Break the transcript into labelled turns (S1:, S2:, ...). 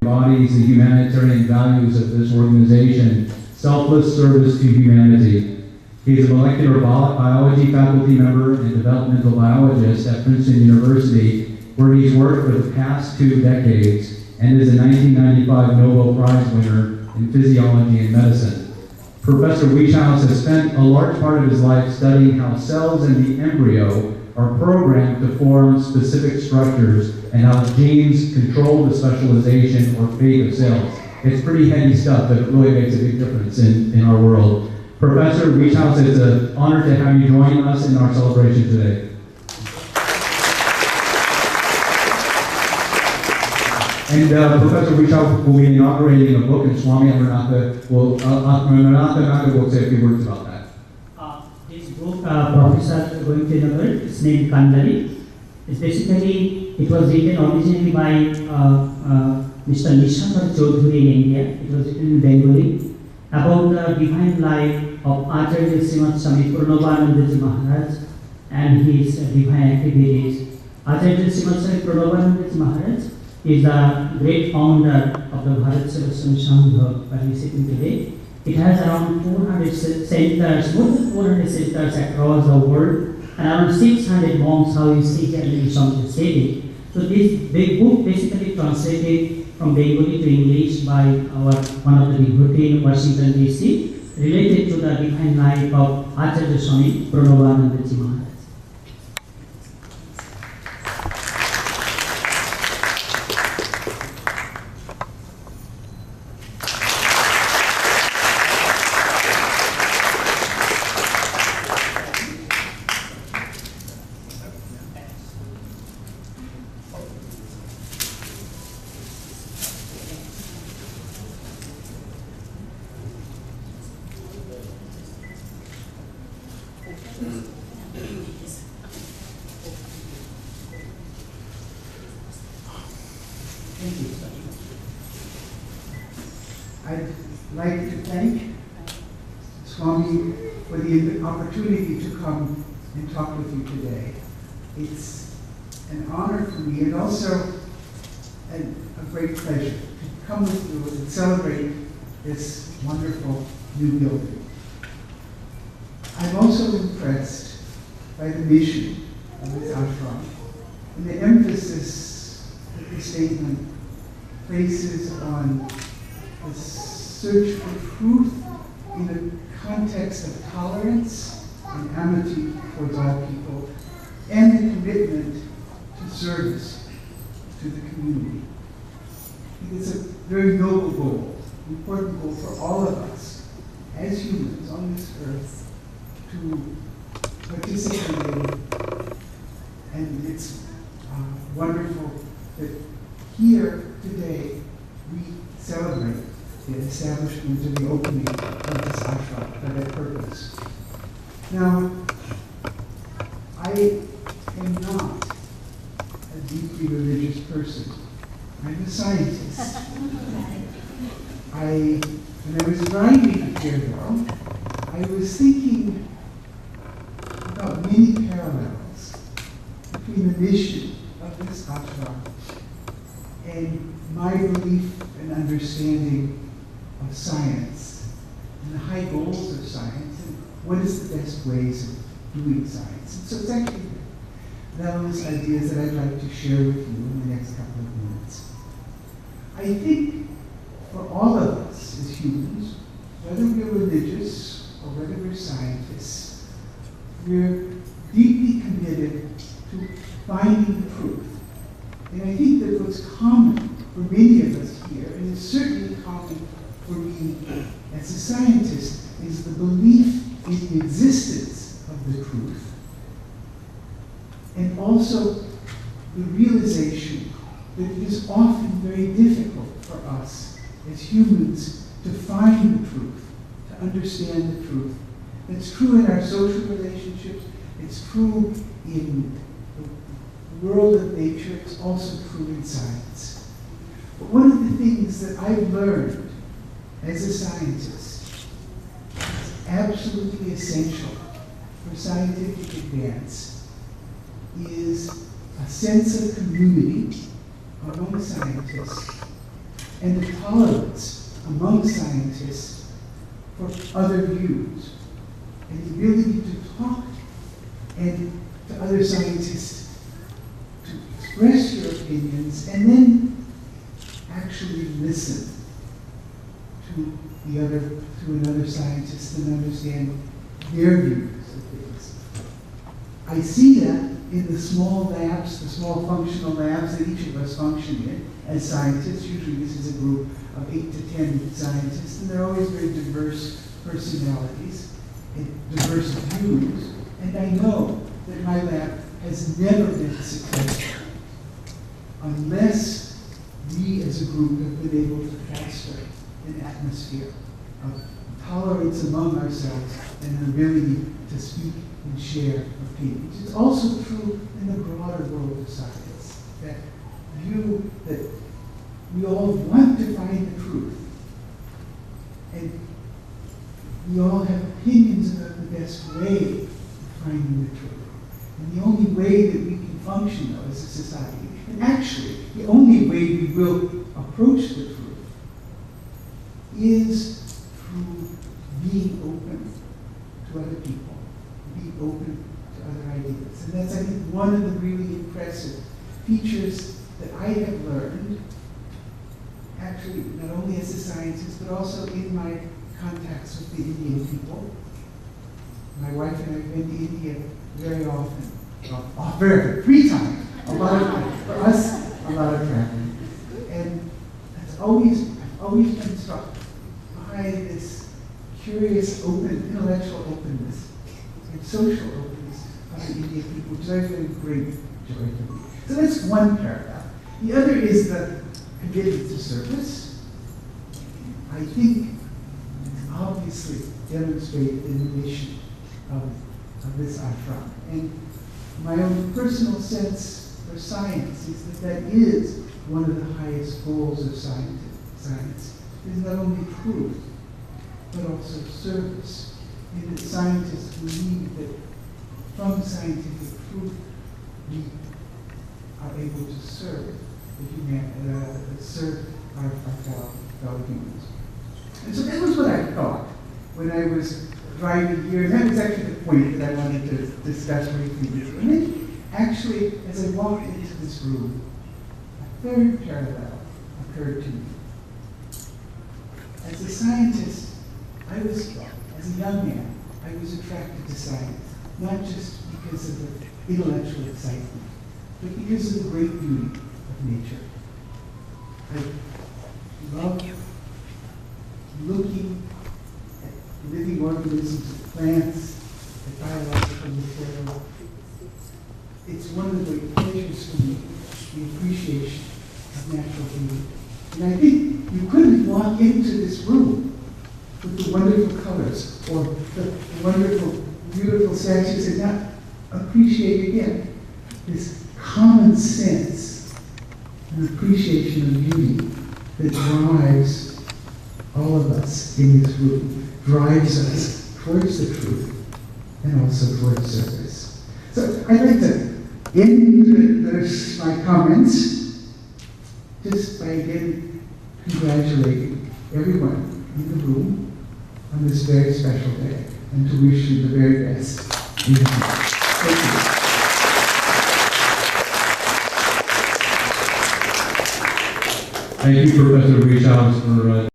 S1: embodies the humanitarian values of this organization, selfless service to humanity. He is a molecular biology faculty member and developmental biologist at Princeton University, where he's worked for the past 2 decades and is a 1995 Nobel Prize winner in physiology and medicine. Professor Wieschaus has spent a large part of his life studying how cells in the embryo are programmed to form specific structures and how genes control the specialization or fate of cells. It's pretty heady stuff, but it really makes a big difference in our world. Professor Wieschaus, it's an honor to have you join us in our celebration today. And Professor Wieschaus will be inaugurating a book, and Swami Amarnatha will say a few words about that.
S2: This book, Professor is going to inaugurate, it's named Kandari. It's basically, it was written originally by Mr. Nishant Chaudhuri in India. It was written in Bengali about the divine life of Acharya Srimad Swami Pranavaanandaji Maharaj and his divine activities. Acharya Srimad Swami Pranavaanandaji Maharaj is the great founder of the Bharat Sevashram Sangha where we are sitting today. It has around 400 centers, more than 400 centers across the world, and around 600 monks, how you see here in some city. So this big book basically translated from Bengali to English by one of the devotee in Washington DC, related to the divine life of Acharya Swami Pranavaanandaji Maharaj.
S3: Thank you. I'd like to thank Swami for the opportunity to come and talk with you today. It's an honor for me and also a great pleasure to come with you and celebrate this wonderful new building. I'm also impressed by the mission of this ashram and the emphasis that the statement places on the search for truth in the context of tolerance and amity towards all people, and the commitment to service to the community. It's a very noble goal, important goal for all of us as humans on this earth to participate in, and it's wonderful that here today we celebrate the establishment and the opening of this ashram for that purpose. Now, I am not a deeply religious person. I'm a scientist. When I was writing here though, I was thinking about many parallels between the mission of this ashram and my belief and understanding of science and the high goals of science and what is the best ways of doing science. And so it's actually those ideas that I'd like to share with you in the next couple of minutes. I think for all of us as humans, whether we're religious or whether we're scientists, we're deeply committed to finding the truth. And I think that what's common for many of us here, and it's certainly common for me as a scientist, is the belief in the existence of the truth, and also the realization that it is often very difficult for us as humans to find the truth, to understand the truth. It's true in our social relationships, it's true in the world of nature, it's also true in science. But one of the things that I've learned as a scientist is absolutely essential for scientific advance is a sense of community among scientists and the tolerance among scientists for other views, and the ability to talk and to other scientists to express your opinions and then actually listen to another scientist and understand their views of things. I see that in the small labs, the small functional labs that each of us function in as scientists. Usually this is a group of 8 to 10 scientists, and they're always very diverse personalities and diverse views. And I know that my lab has never been successful unless we as a group have been able to foster an atmosphere of tolerance among ourselves and an ability to speak and share opinions. It's also true in the broader world of science, that view that we all want to find the truth, and we all have opinions about the best way of finding the truth. And the only way that we can function, though, as a society, and actually the only way we will approach the truth, is through being open to other people, being open to other ideas. And that's, I think, one of the really impressive features that I have learned, actually, not only as a scientist, but also in my contacts with the Indian people. My wife and I have been to India very often. Well, 3 times. A lot of, for us, a lot of traveling. And I've always been struck by this curious, open, intellectual openness and social openness of the Indian people, which I've been great joy to me. So that's one paragraph. The other is the commitment to service. I think it's obviously demonstrated in the mission of this ashram. And my own personal sense for science is that is one of the highest goals of science, is not only truth, but also service. And that scientists believe that from scientific truth, we are able to serve serve our fellow humans. And so that was what I thought when I was driving here, and that was actually the point that I wanted to discuss briefly with you. And then, actually, as I walked into this room, a third parallel occurred to me. As a scientist, as a young man, I was attracted to science, not just because of the intellectual excitement, but because of the great beauty of nature. I love looking at living organisms, plants, at biological material. It's one of the great pleasures for me, the appreciation of natural beauty. And I think you couldn't walk into this room with the wonderful colors or the wonderful, beautiful statues and not appreciate again this common sense and appreciation of beauty that drives all of us in this room, drives us towards the truth and also towards service. So I'd like to end my comments just by again congratulating everyone in the room on this very special day and to wish you the very best. Thank you.
S1: Thank you, Professor Wieschaus, for